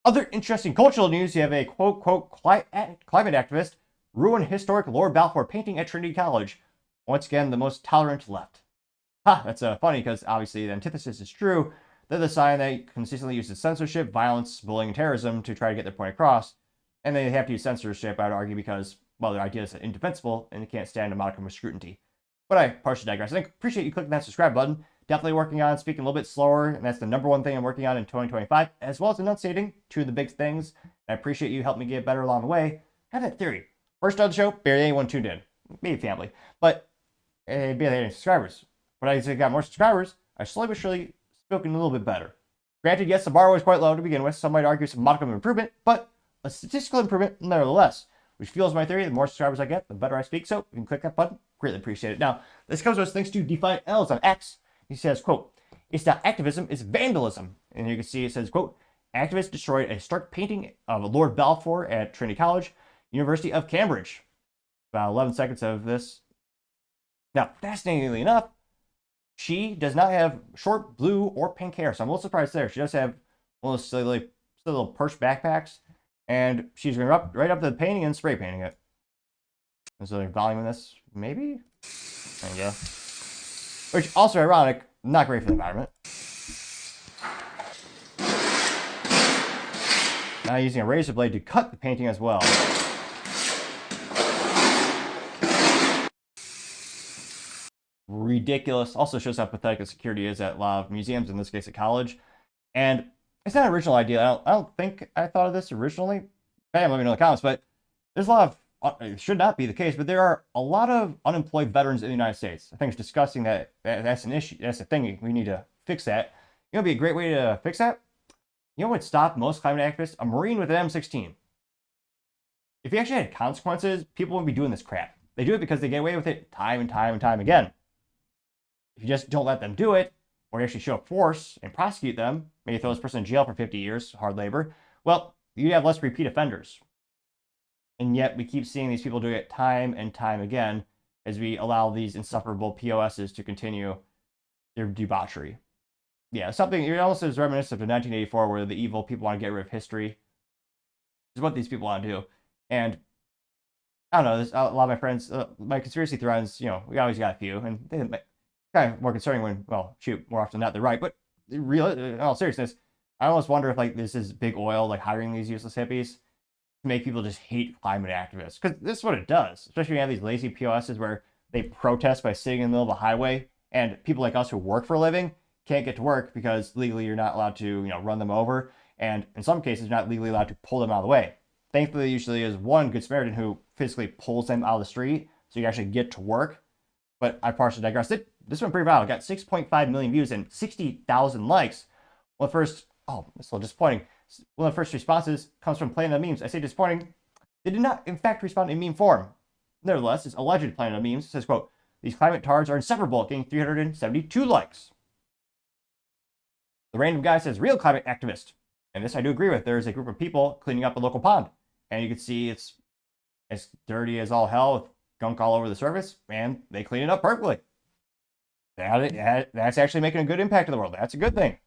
Other interesting cultural news, you have a quote climate activist ruin historic Lord Balfour painting at Trinity College. Once again, the most tolerant left. Ha, that's funny because obviously the antithesis is true. They're the side that consistently uses censorship, violence, bullying, and terrorism to try to get their point across. And they have to use censorship, I would argue, because, well, their ideas are indefensible and they can't stand a modicum of scrutiny. But I partially digress. I appreciate you clicking that subscribe button. Definitely working on speaking a little bit slower, and that's the #1 thing I'm working on in 2025, as well as enunciating two of the big things. I appreciate you helping me get better along the way. I have that theory. First on the show, barely anyone tuned in. Maybe family. But barely any subscribers. But as I got more subscribers, I slowly but surely spoken a little bit better. Granted, yes, the bar was quite low to begin with. Some might argue some modicum of improvement, but a statistical improvement nevertheless. Which fuels my theory. The more subscribers I get, the better I speak. So if you can click that button, greatly appreciate it. Now, this comes to us thanks to Define L's on X. He says, quote, "It's not activism, it's vandalism." And you can see it says, quote, "Activists destroyed a stark painting of Lord Balfour at Trinity College, University of Cambridge." About 11 seconds of this. Now, fascinatingly enough, she does not have short blue or pink hair, so I'm a little surprised there. She does have one of those silly little purse backpacks, and she's going right up to the painting and spray painting it. Is there a volume in this? Maybe? There you go. Which, also ironic, not great for the environment. Now using a razor blade to cut the painting as well. Ridiculous. Also shows how pathetic the security is at a lot of museums, in this case at college. And it's not an original idea. I don't think I thought of this originally. Bam, let me know in the comments. But there's a lot of, it should not be the case, but there are a lot of unemployed veterans in the United States. I think it's disgusting that's an issue. That's a thing. We need to fix that. You know what would be a great way to fix that? You know what would stop most climate activists? A Marine with an M16. If you actually had consequences, people wouldn't be doing this crap. They do it because they get away with it time and time and time again. If you just don't let them do it, or you actually show force and prosecute them, maybe throw this person in jail for 50 years, hard labor, well, you'd have less repeat offenders. And yet we keep seeing these people doing it time and time again as we allow these insufferable POSs to continue their debauchery. Yeah, something, it almost is reminiscent of 1984 where the evil people want to get rid of history. This is what these people want to do. And I don't know, a lot of my friends, my conspiracy friends, you know, we always got a few, and they kind of more concerning when, well, shoot, more often than not, they're right. But in all seriousness, I almost wonder if like this is big oil, like hiring these useless hippies to make people just hate climate activists. Because this is what it does, especially when you have these lazy POSs where they protest by sitting in the middle of a highway, and people like us who work for a living can't get to work because legally you're not allowed to, you know, run them over. And in some cases, you're not legally allowed to pull them out of the way. Thankfully, usually is one good Samaritan who physically pulls them out of the street so you actually get to work. But I partially digress. This one pretty viral. It got 6.5 million views and 60,000 likes. Well, first, oh, it's a little disappointing. One of the first responses comes from Planet of Memes. I say disappointing. They did not, in fact, respond in meme form. Nevertheless, it's alleged Planet of Memes. It says, quote, "These climate tards are inseparable," getting 372 likes. The random guy says, "Real climate activist." And this I do agree with. There's a group of people cleaning up a local pond. And you can see it's as dirty as all hell with gunk all over the surface. And they clean it up perfectly. That's actually making a good impact in the world. That's a good thing.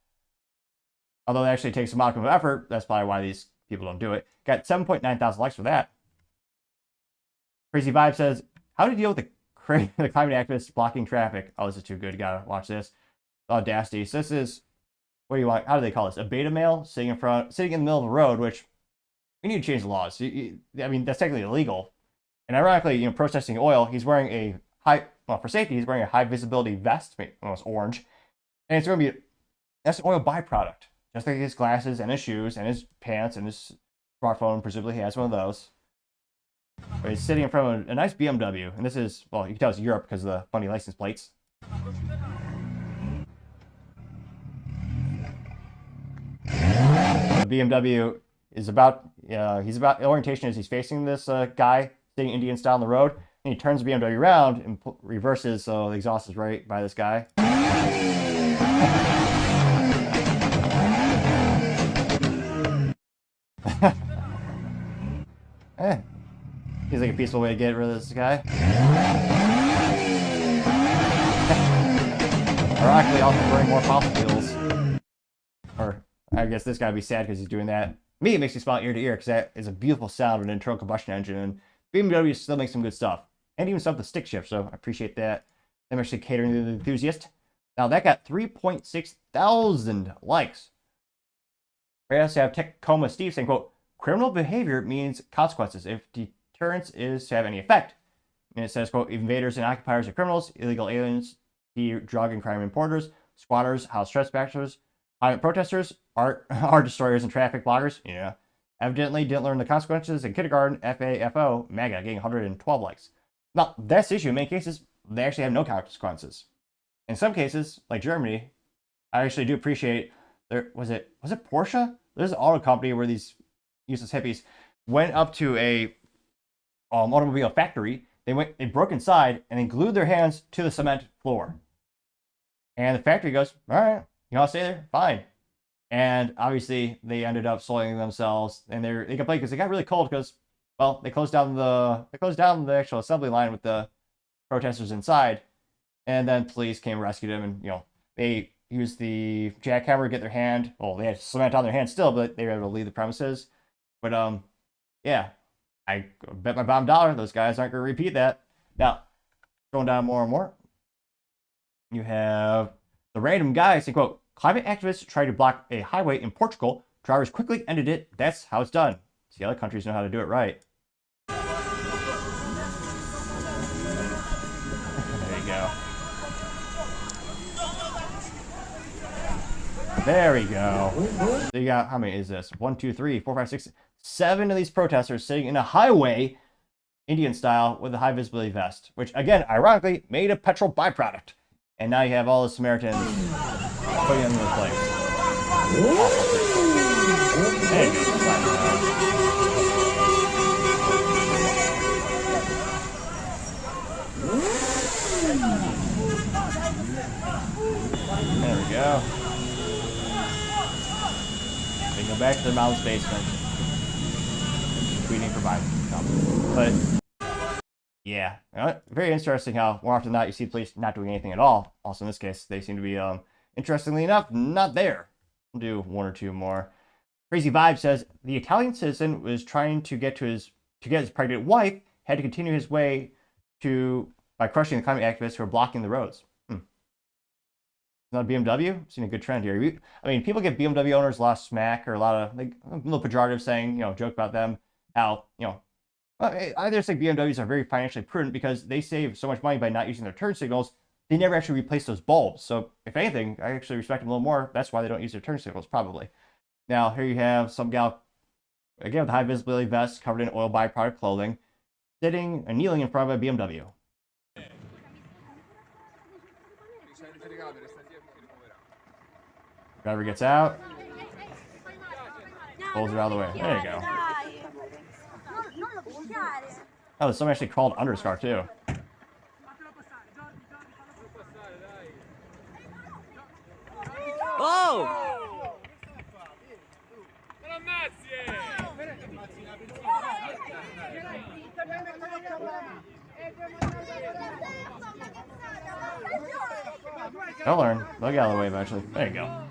Although it actually takes a modicum of effort, that's probably why these people don't do it. Got 7.9 thousand likes for that. Crazy Vibe says, "How to deal with the climate activists blocking traffic?" Oh, this is too good. You gotta watch this. The audacity. So this is, what do you want? How do they call this? A beta male sitting in the middle of the road, which we need to change the laws. I mean, that's technically illegal. And ironically, you know, protesting oil, he's wearing a for safety, he's wearing a high visibility vest, almost orange. And it's going to be, that's an oil byproduct. Just like his glasses and his shoes and his pants and his smartphone, presumably he has one of those. But he's sitting in front of a nice BMW. And this is, well, you can tell it's Europe because of the funny license plates. The BMW is about, the orientation is he's facing this guy sitting Indian style on the road. And he turns the BMW around and reverses, so the exhaust is right by this guy. Seems like a peaceful way to get rid of this guy. Ironically, also burning more fossil fuels. Or I guess this guy would be sad because he's doing that me, it makes me smile ear to ear because that is a beautiful sound of an internal combustion engine. And BMW still makes some good stuff, and even stuff with stick shift. So I appreciate that. I'm actually catering to the enthusiast. Now that got 3.6 thousand likes. We also have Tacoma Steve saying, quote, criminal behavior means consequences if deterrence is to have any effect. And it says, quote, invaders and occupiers are criminals, illegal aliens, drug and crime importers, squatters, house trespassers, climate protesters, art destroyers, and traffic bloggers. Yeah. Evidently didn't learn the consequences in kindergarten. FAFO, MAGA, getting 112 likes. Now, that's the issue. In many cases, they actually have no consequences. In some cases, like Germany, I actually do appreciate there was it Porsche? There's an auto company where these useless hippies went up to a automobile factory. They broke inside and they glued their hands to the cement floor. And the factory goes, all right, you want to stay there? Fine. And obviously they ended up soiling themselves, and they complained because it got really cold because, well, they closed down the actual assembly line with the protesters inside, and then police came and rescued him, and they used the jackhammer to get their hand. Well, they had cement on their hand still, but they were able to leave the premises. But yeah, I bet my bottom dollar those guys aren't going to repeat that. Now, going down more and more, you have the random guy saying, quote, climate activists tried to block a highway in Portugal. Drivers quickly ended it. That's how it's done. See, other countries know how to do it right. There you go. There we go. So you got, how many is this? 1, 2, 3, 4, 5, 6, 7 of these protesters sitting in a highway, Indian style, with a high visibility vest, which again, ironically, made a petrol byproduct. And now you have all the Samaritans putting them in their place. There you go. There we go. They go back to their mom's basement. Tweeting for violence. But yeah, very interesting how more often than not you see the police not doing anything at all. Also in this case, they seem to be, interestingly enough, not there. We'll do one or two more. Crazy Vibe says the Italian citizen was trying to get his pregnant wife, had to continue his way by crushing the climate activists who are blocking the roads. Not a BMW? Seen a good trend here. I mean, people give BMW owners a lot of smack or a lot of a little pejorative saying, joke about them. How, I just think BMWs are very financially prudent because they save so much money by not using their turn signals. They never actually replace those bulbs. So if anything, I actually respect them a little more. That's why they don't use their turn signals, probably. Now, here you have some gal, again with a high visibility vest covered in oil byproduct clothing, sitting and kneeling in front of a BMW. Driver gets out, pulls her out of the way. There you go. Oh, there's someone actually crawled under his car, too. Oh! They'll learn. They'll get out of the way eventually. There you go.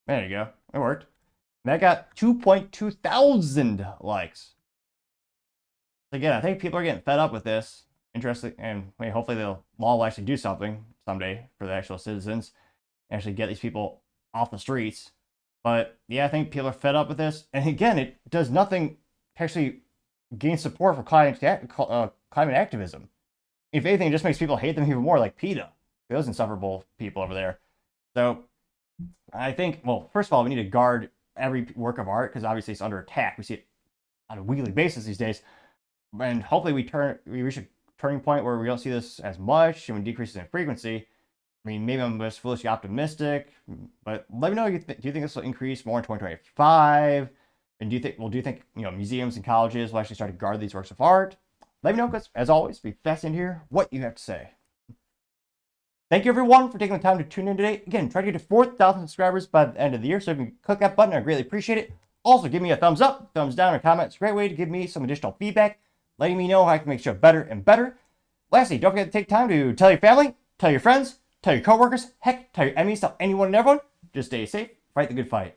There you go. It worked. That got 2.2 thousand likes. Again, I think people are getting fed up with this. Interesting, and hopefully the law will actually do something someday for the actual citizens, actually get these people off the streets. But yeah, I think people are fed up with this. And again, it does nothing to actually gain support for climate activism. If anything, it just makes people hate them even more, like PETA. Those insufferable people over there. So I think, well, first of all, we need to guard every work of art because obviously it's under attack. We see it on a weekly basis these days. And hopefully we reach a turning point where we don't see this as much and we decrease in frequency. I mean, maybe I'm just foolishly optimistic, but let me know. Do you think this will increase more in 2025? And do you think museums and colleges will actually start to guard these works of art? Let me know, because as always, be fascinated to hear what you have to say. Thank you everyone for taking the time to tune in today. Again, try to get to 4,000 subscribers by the end of the year. So if you can click that button, I greatly appreciate it. Also, give me a thumbs up, thumbs down, or comment. It's a great way to give me some additional feedback, letting me know how I can make the show better and better. Lastly, don't forget to take time to tell your family, tell your friends, tell your coworkers, heck, tell your enemies, tell anyone and everyone just stay safe, fight the good fight.